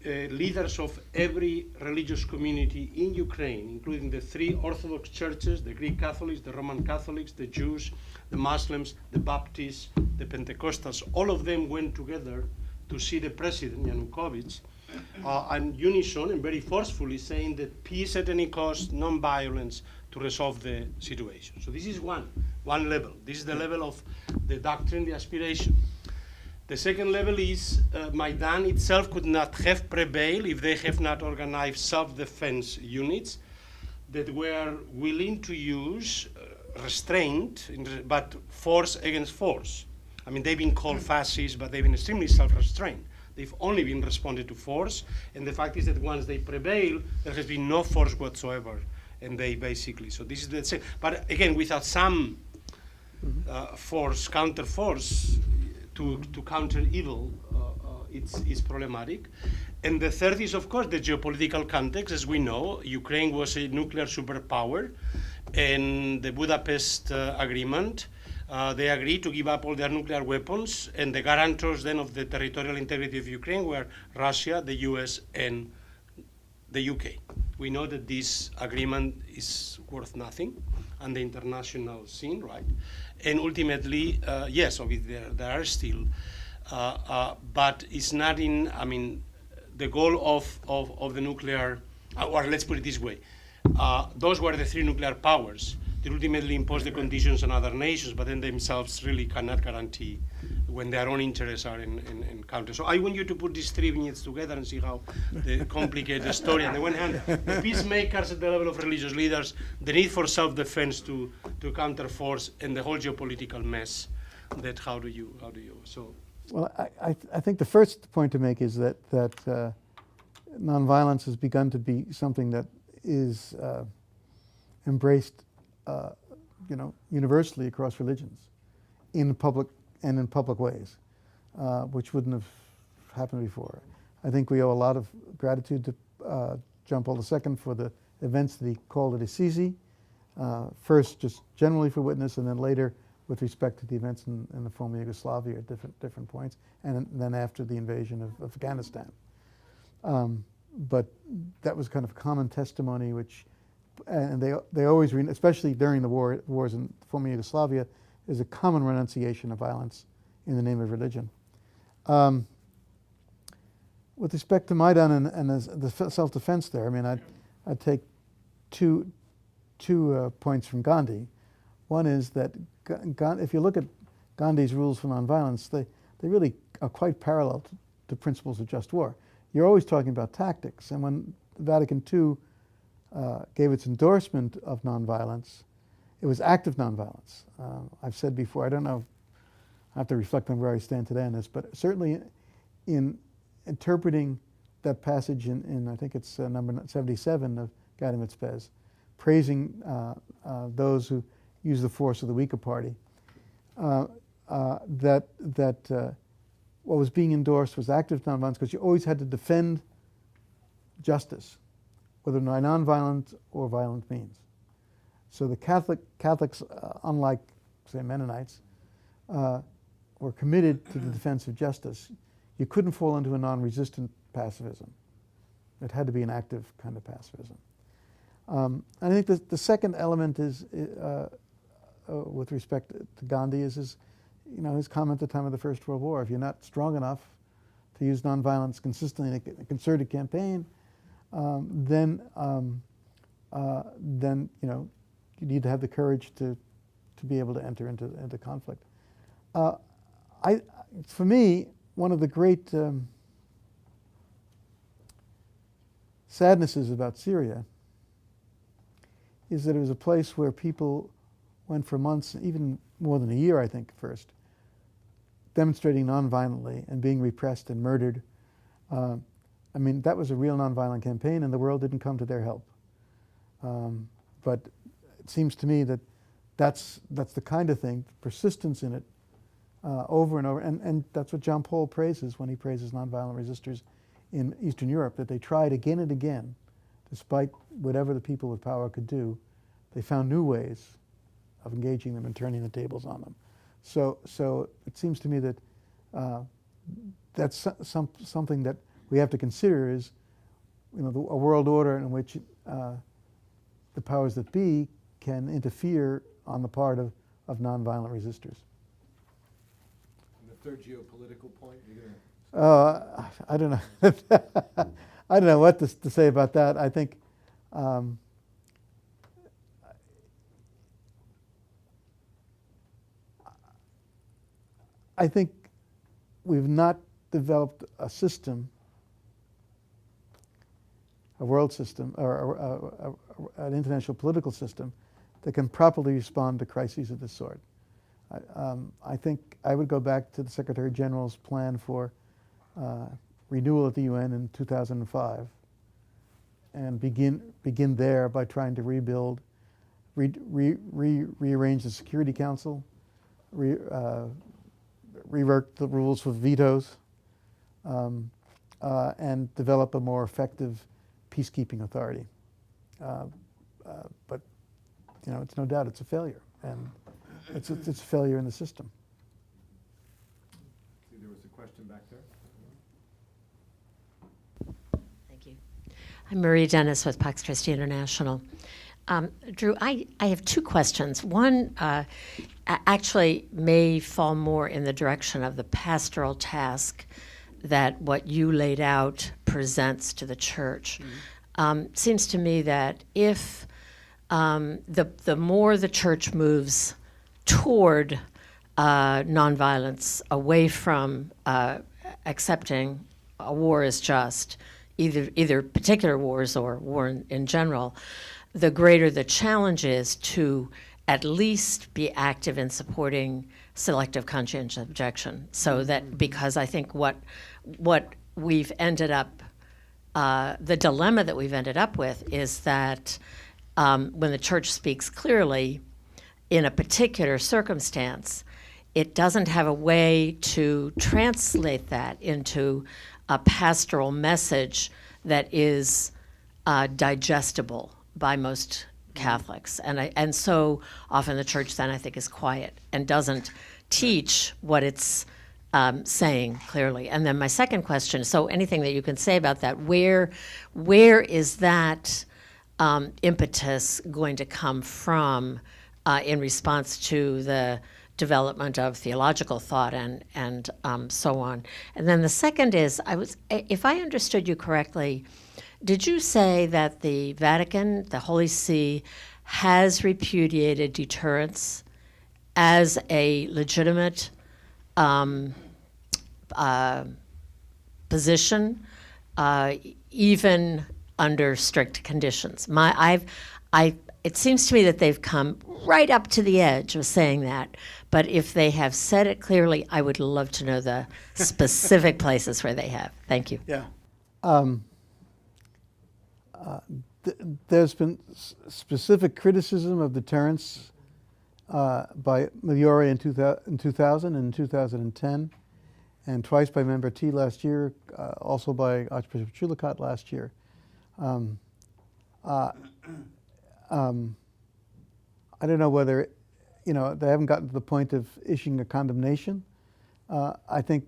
leaders of every religious community in Ukraine, including the 3 Orthodox churches, the Greek Catholics, the Roman Catholics, the Jews, the Muslims, the Baptists, the Pentecostals, all of them went together to see the president, Yanukovych, and unison and very forcefully saying that peace at any cost, non-violence to resolve the situation. So this is one level. This is the level of the doctrine, the aspiration. The second level is Maidan itself could not have prevailed if they have not organized self-defense units that were willing to use restraint, but force against force. I mean, they've been called fascists, but they've been extremely self-restrained. They've only been responded to force, and the fact is that once they prevail, there has been no force whatsoever, and they basically, so this is the same. But again, without some force, counter-force to counter evil, it's problematic. And the third is, of course, the geopolitical context. As we know, Ukraine was a nuclear superpower, and the Budapest Agreement, they agreed to give up all their nuclear weapons, and the guarantors then of the territorial integrity of Ukraine were Russia, the US, and the UK. We know that this agreement is worth nothing on the international scene, right? And ultimately, yes, obviously there are still, but it's not in, I mean, the goal of the nuclear, or let's put it this way, those were the 3 nuclear powers. They ultimately impose the conditions on other nations, but then themselves really cannot guarantee when their own interests are in counter. So I want you to put these 3 vignettes together and see how they complicate the story. On the one hand, the peacemakers at the level of religious leaders, the need for self-defense to counter force, and the whole geopolitical mess. That how do you so? Well, I think the first point to make is that nonviolence has begun to be something that is embraced, universally across religions, in public ways, which wouldn't have happened before. I think we owe a lot of gratitude to John Paul II for the events that he called at Assisi, first just generally for witness, and then later with respect to the events in the former Yugoslavia at different points, and then after the invasion of Afghanistan. But that was kind of common testimony, which, and they always, especially during the wars in former Yugoslavia, is a common renunciation of violence in the name of religion. With respect to Maidan and the self-defense there, I mean, I'd take two points from Gandhi. One is that if you look at Gandhi's rules for nonviolence, they really are quite parallel to principles of just war. You're always talking about tactics, and when Vatican II gave its endorsement of nonviolence, it was active nonviolence. I've said before, I don't know, I have to reflect on where I stand today on this, but certainly in interpreting that passage in I think it's number 77 of Gaudium et Spes, praising those who use the force of the weaker party, that what was being endorsed was active nonviolence, because you always had to defend justice, whether by nonviolent or violent means. So the Catholics, unlike, say, Mennonites, were committed to the defense of justice. You couldn't fall into a non-resistant pacifism. It had to be an active kind of pacifism. I think the second element is, with respect to Gandhi, is his comment at the time of the First World War. If you're not strong enough to use nonviolence consistently in a concerted campaign, then you need to have the courage to be able to enter into conflict. For me, one of the great sadnesses about Syria is that it was a place where people went for months, even more than a year, I think, first, demonstrating nonviolently and being repressed and murdered. I mean, that was a real nonviolent campaign, and the world didn't come to their help. But it seems to me that that's the kind of thing, persistence in it, over and over, and that's what John Paul praises when he praises nonviolent resistors in Eastern Europe, that they tried again and again, despite whatever the people with power could do, they found new ways of engaging them and turning the tables on them. So it seems to me that that's something that we have to consider is, a world order in which the powers that be can interfere on the part of nonviolent resistors. And the third geopolitical point, you're gonna... I don't know. I don't know what to say about that. I think we've not developed a system, a world system, or an international political system that can properly respond to crises of this sort. I think I would go back to the Secretary General's plan for renewal at the UN in 2005 and begin there by trying to rebuild, rearrange the Security Council, rework the rules for vetoes, and develop a more effective peacekeeping authority. But it's no doubt it's a failure, and it's a failure in the system. See, there was a question back there. Thank you. I'm Marie Dennis with Pax Christi International. Drew, I have two questions. One actually may fall more in the direction of the pastoral task that what you laid out presents to the church. Seems to me that if the more the church moves toward nonviolence, away from accepting a war as just, either particular wars or war in general, the greater the challenge is to at least be active in supporting selective conscientious objection. So that, because I think what we've ended up, the dilemma that we've ended up with is that when the church speaks clearly in a particular circumstance, it doesn't have a way to translate that into a pastoral message that is digestible by most Catholics. And so often the church then, I think, is quiet and doesn't teach what it's saying clearly. And then my second question, so anything that you can say about that, where is that impetus going to come from in response to the development of theological thought and so on? And then the second is, if I understood you correctly, did you say that the Vatican, the Holy See, has repudiated deterrence as a legitimate position, even under strict conditions? It seems to me that they've come right up to the edge of saying that, but if they have said it clearly, I would love to know the specific places where they have. Thank you. Yeah. There's been specific criticism of deterrence by Migliore in 2000 and 2010, and twice by Member T last year, also by Archbishop Chullicott last year. I don't know whether, they haven't gotten to the point of issuing a condemnation. I think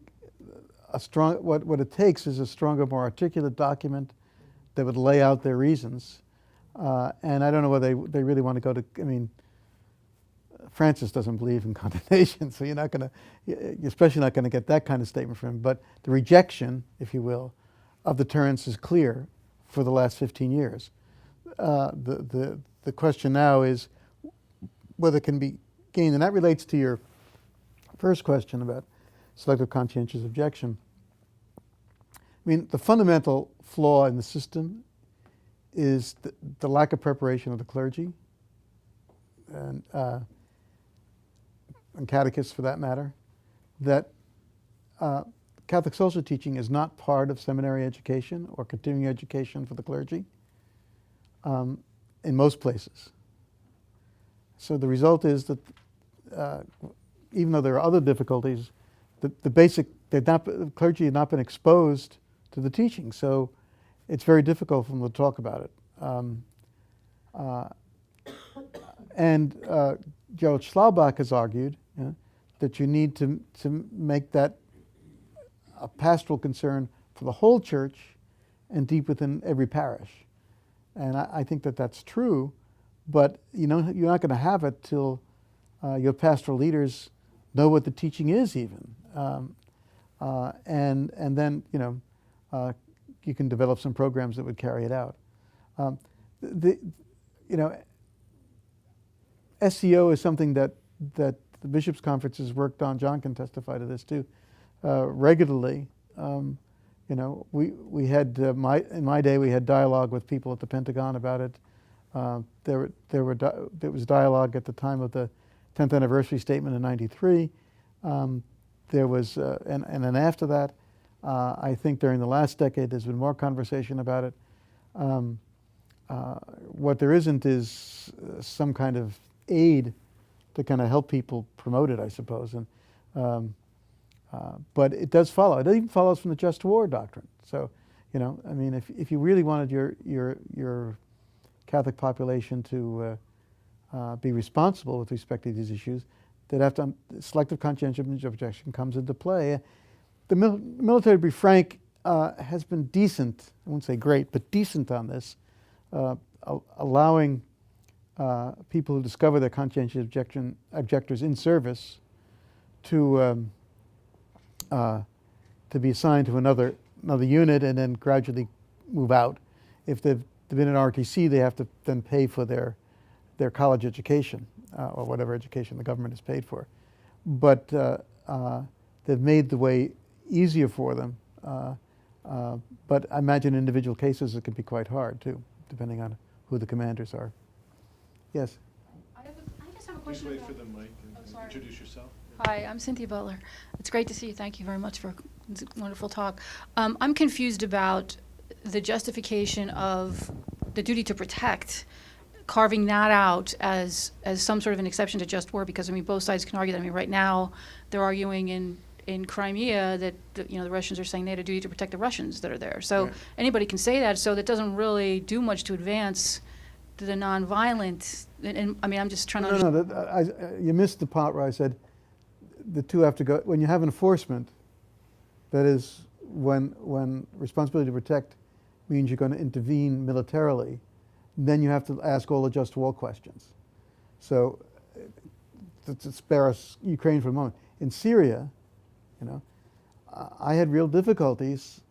what it takes is a stronger, more articulate document that would lay out their reasons. And I don't know whether they really want to go to, Francis doesn't believe in condemnation, so you're especially not going to get that kind of statement from him. But the rejection, if you will, of deterrence is clear for the last 15 years. The question now is whether it can be gained, and that relates to your first question about selective conscientious objection. The fundamental flaw in the system is the lack of preparation of the clergy and catechists, for that matter. That Catholic social teaching is not part of seminary education or continuing education for the clergy in most places. So the result is that even though there are other difficulties, the basic, the clergy had not been exposed to the teaching, so it's very difficult for them to talk about it. Gerald Schlaumbach has argued that you need to make that a pastoral concern for the whole church and deep within every parish. And I think that that's true, but you're not going to have it till your pastoral leaders know what the teaching is even. And then, you can develop some programs that would carry it out. SEO is something that the Bishops' Conference has worked on. John can testify to this too, regularly. We had in my day we had dialogue with people at the Pentagon about it. There was dialogue at the time of the 10th anniversary statement in '93. There was and then after that, I think during the last decade there's been more conversation about it. What there isn't is some kind of aid to kind of help people promote it, I suppose. But it does follow. It even follows from the just war doctrine. So, if you really wanted your Catholic population to be responsible with respect to these issues, they'd have to. Selective conscientious objection comes into play. The military, to be frank, has been decent. I won't say great, but decent on this, allowing people who discover their conscientious objectors in service to be assigned to another unit and then gradually move out. If they've been in ROTC, they have to then pay for their college education or whatever education the government has paid for. But they've made the way easier for them. But I imagine in individual cases it can be quite hard too, depending on who the commanders are. Yes? I just have a question. Please wait for the mic and introduce yourself. Hi, I'm Cynthia Butler. It's great to see you. Thank you very much for a wonderful talk. I'm confused about the justification of the duty to protect, carving that out as some sort of an exception to just war, because both sides can argue that. Right now they're arguing in Crimea that the Russians are saying they had a duty to protect the Russians that are there. So anybody can say that. So that doesn't really do much to advance the nonviolent. And I'm just trying to. No. You missed the part where I said the two have to go. When you have enforcement, that is when responsibility to protect means you're going to intervene militarily, then you have to ask all the just war questions. So to spare us Ukraine for a moment, in Syria, I had real difficulties.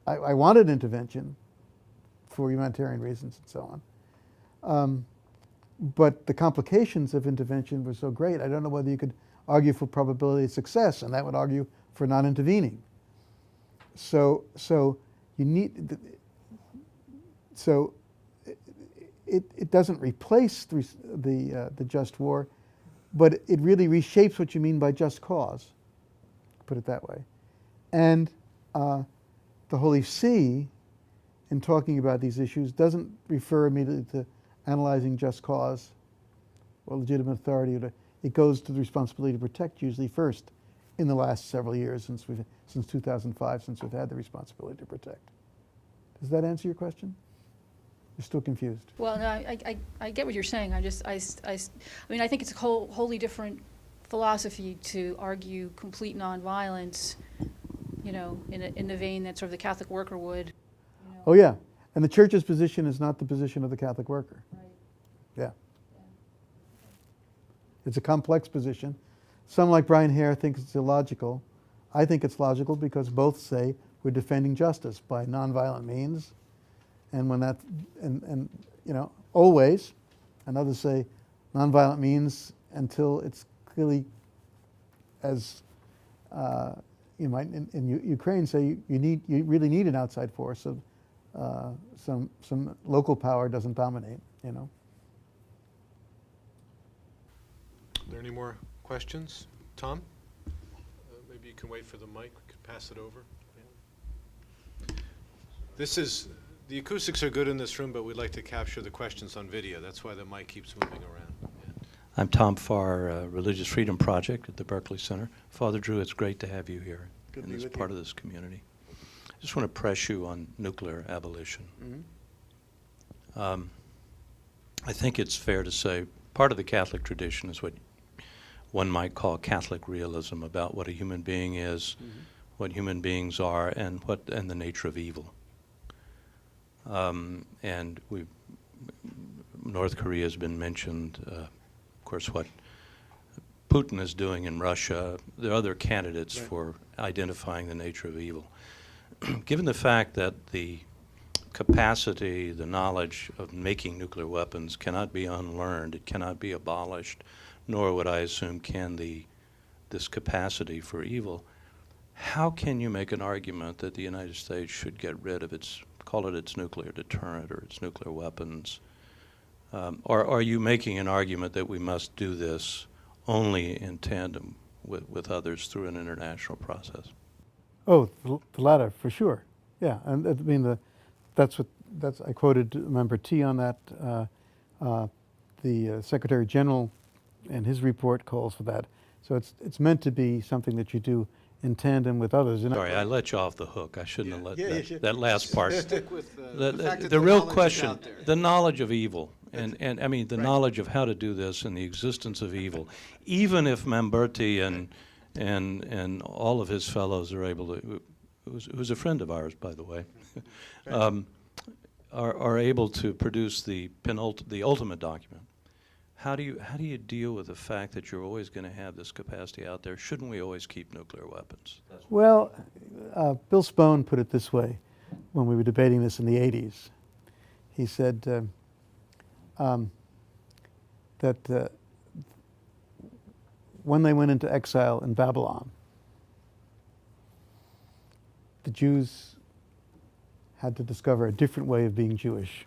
I wanted intervention for humanitarian reasons and so on. But the complications of intervention were so great, I don't know whether you could argue for probability of success, and that would argue for non-intervening. So you need, it doesn't replace the just war, but it really reshapes what you mean by just cause, put it that way. And the Holy See, in talking about these issues, doesn't refer immediately to analyzing just cause or legitimate authority. It goes to the responsibility to protect usually first in the last several years since 2005, since we've had the responsibility to protect. Does that answer your question? You're still confused. Well, no, I get what you're saying. I think it's a wholly different philosophy to argue complete nonviolence, in the vein that sort of the Catholic worker would. Oh yeah, and the Church's position is not the position of the Catholic worker. Right. Yeah. It's a complex position. Some, like Brian Hare, think it's illogical. I think it's logical because both say we're defending justice by nonviolent means, and when that, and always, and others say nonviolent means until it's clearly, as you might in Ukraine say, you really need an outside force, so some local power doesn't dominate. Are there any more questions? Tom? Maybe you can wait for the mic. We could pass it over. The acoustics are good in this room, but we'd like to capture the questions on video. That's why the mic keeps moving around. I'm Tom Farr, Religious Freedom Project at the Berkley Center. Father Drew, it's great to have you here Good to and be as with part you. of this community. I just want to press you on nuclear abolition. I think it's fair to say part of the Catholic tradition is what one might call Catholic realism about what a human being is, what human beings are, and the nature of evil. And North Korea has been mentioned. Of course, what Putin is doing in Russia. There are other candidates for identifying the nature of evil. Given the fact that the capacity, the knowledge of making nuclear weapons cannot be unlearned, it cannot be abolished, nor would I assume can this capacity for evil, how can you make an argument that the United States should get rid of call it its nuclear deterrent or its nuclear weapons? Or are you making an argument that we must do this only in tandem with others through an international process? Oh, the latter, for sure. Yeah, and I mean, that's I quoted Member T on that. The Secretary General and his report calls for that. So it's meant to be something that you do in tandem with others. And Sorry, I let you off the hook. I shouldn't have let you should. that last part. Stick with the fact that The real knowledge is question, out there. the knowledge of evil, and I mean the knowledge of how to do this and the existence of evil, even if Mamberti and all of his fellows are able to, who's a friend of ours, by the way, are able to produce the ultimate document. How do you deal with the fact that you're always going to have this capacity out there? Shouldn't we always keep nuclear weapons? Well, Bill Spohn put it this way when we were debating this in the 80s. He said that when they went into exile in Babylon, the Jews had to discover a different way of being Jewish.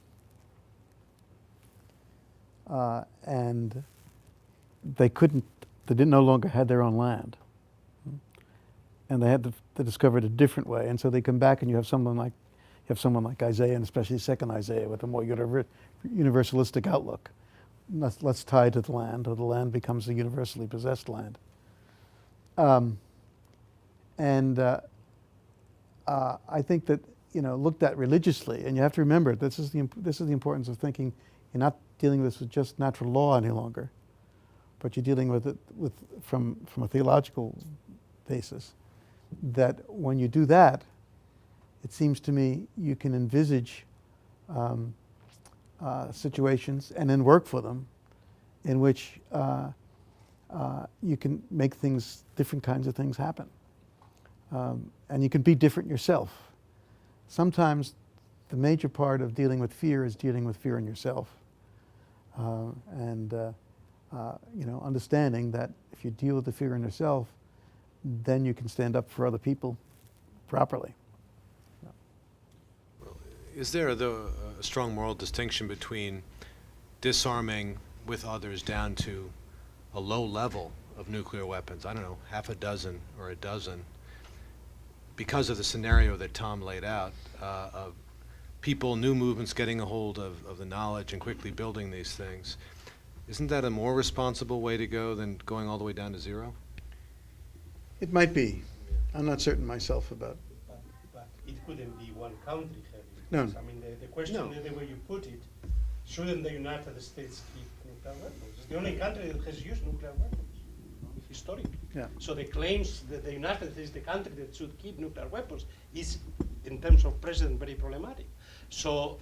And they no longer had their own land. And they discovered a different way. And so they come back and you have someone like Isaiah, and especially second Isaiah, with a more universalistic outlook. Let's tie to the land, or the land becomes a universally possessed land. I think that, looked at religiously, and you have to remember this is the importance of thinking. You're not dealing with this with just natural law any longer, but you're dealing with it from a theological basis. That when you do that, it seems to me you can envisage situations and then work for them, in which you can make different kinds of things happen, and you can be different yourself. Sometimes the major part of dealing with fear is dealing with fear in yourself. Understanding that if you deal with the fear in yourself, then you can stand up for other people properly. Is there a strong moral distinction between disarming with others down to a low level of nuclear weapons, I don't know, half a dozen or a dozen, because of the scenario that Tom laid out, of people, new movements getting a hold of the knowledge and quickly building these things? Isn't that a more responsible way to go than going all the way down to zero? It might be. I'm not certain myself about. But it couldn't be one country having No. this. I mean, the question, the way you put it, shouldn't the United States keep nuclear weapons? It's the only country that has used nuclear weapons, historically. Yeah. So the claims that the United States is the country that should keep nuclear weapons is, in terms of precedent, very problematic. So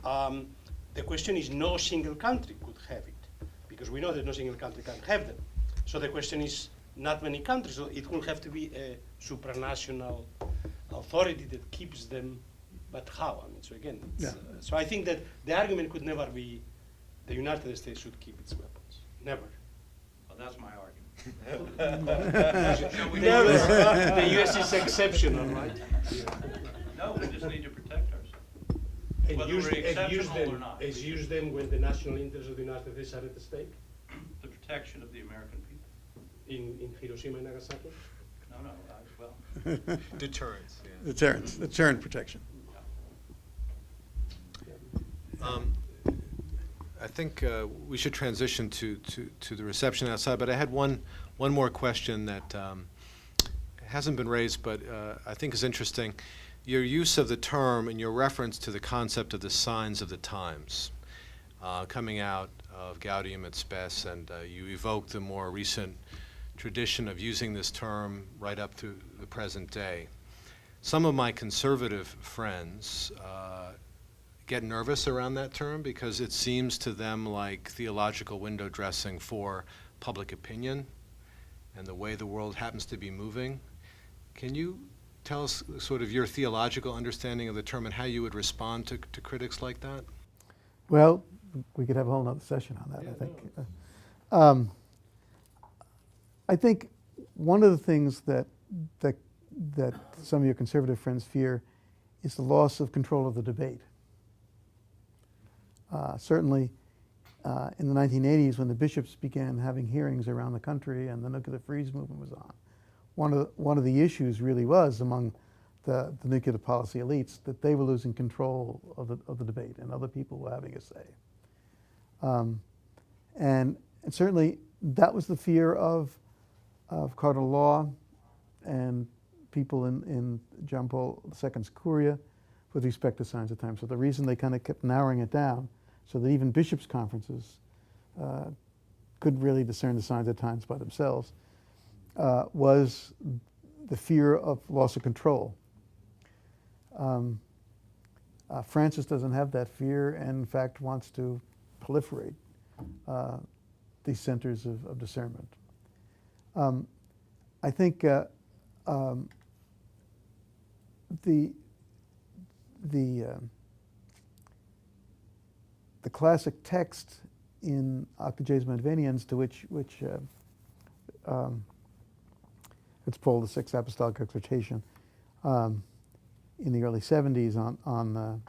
the question is, no single country could have it, because we know that no single country can have them. So the question is, not many countries, so it will have to be a supranational authority that keeps them, but how? I mean, so again, so I think that the argument could never be the United States should keep its weapons. Never. Well, that's my argument. The US is exceptional, right? No, we just need to protect ourselves. And Whether use, we're exceptional or not. use them when the national interests of the United States are at stake. The protection of the American people. In Hiroshima and Nagasaki? No, well. Deterrence, yeah. Deterrent protection. I think we should transition to the reception outside, but I had one more question that hasn't been raised, but I think is interesting. Your use of the term and your reference to the concept of the signs of the times, coming out of Gaudium et Spes, and you evoke the more recent tradition of using this term right up to the present day. Some of my conservative friends get nervous around that term because it seems to them like theological window dressing for public opinion and the way the world happens to be moving. Can you tell us sort of your theological understanding of the term and how you would respond to critics like that? Well, we could have a whole nother session on that, Yeah, I think. no. I think one of the things that some of your conservative friends fear is the loss of control of the debate. Certainly, in the 1980s, when the bishops began having hearings around the country and the nuclear freeze movement was on, one of the issues really was among the nuclear policy elites that they were losing control of the debate and other people were having a say. And certainly that was the fear of Cardinal Law and people in John Paul II's Curia with respect to signs of times. So the reason they kind of kept narrowing it down so that even bishops' conferences could really discern the signs of times by themselves was the fear of loss of control. Francis doesn't have that fear and in fact wants to proliferate these centers of discernment. I think the classic text in Octogesima Adveniens, to which it's Paul VI Apostolic Exhortation in the early 70s on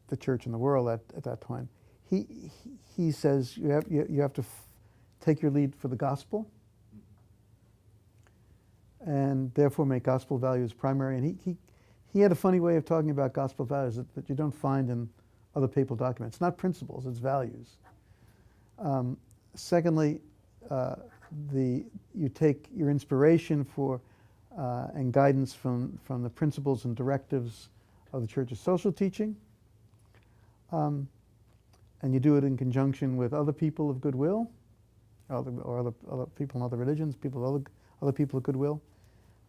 the church and the world at that time. He says you have to take your lead for the gospel and therefore make gospel values primary. And he had a funny way of talking about gospel values that you don't find in other papal documents. It's not principles, it's values. Secondly, you take your inspiration for and guidance from the principles and directives of the Church's social teaching, and you do it in conjunction with other people of goodwill, or other people in other religions, other people of goodwill.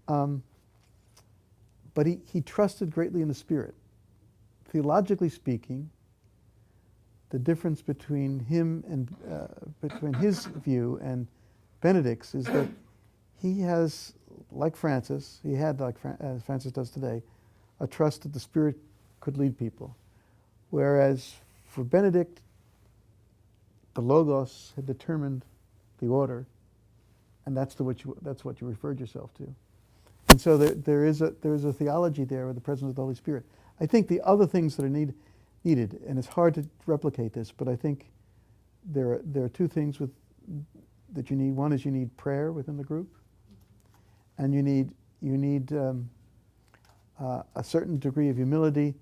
But he trusted greatly in the Spirit. Theologically speaking, the difference between him and between his view and Benedict's is that he has, like Francis, as Francis does today, a trust that the Spirit could lead people. Whereas for Benedict, the Logos had determined the order, and that's what you referred yourself to. And so there is a theology there with the presence of the Holy Spirit. I think the other things that are needed, and it's hard to replicate this, but I think there are two things that you need. One is you need prayer within the group, and you need a certain degree of humility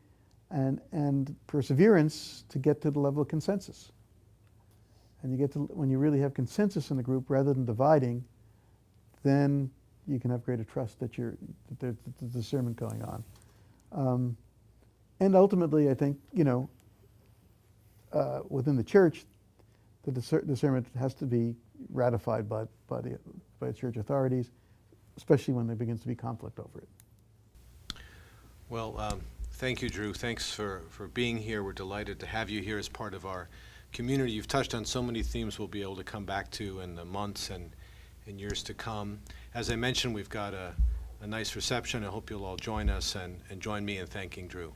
and perseverance to get to the level of consensus. And when you really have consensus in the group rather than dividing, then you can have greater trust that there's discernment going on. And ultimately, I think, within the church, the discernment has to be ratified by church authorities, especially when there begins to be conflict over it. Well, thank you, Drew. Thanks for being here. We're delighted to have you here as part of our community. You've touched on so many themes we'll be able to come back to in the months and years to come. As I mentioned, we've got a nice reception. I hope you'll all join us and join me in thanking Drew.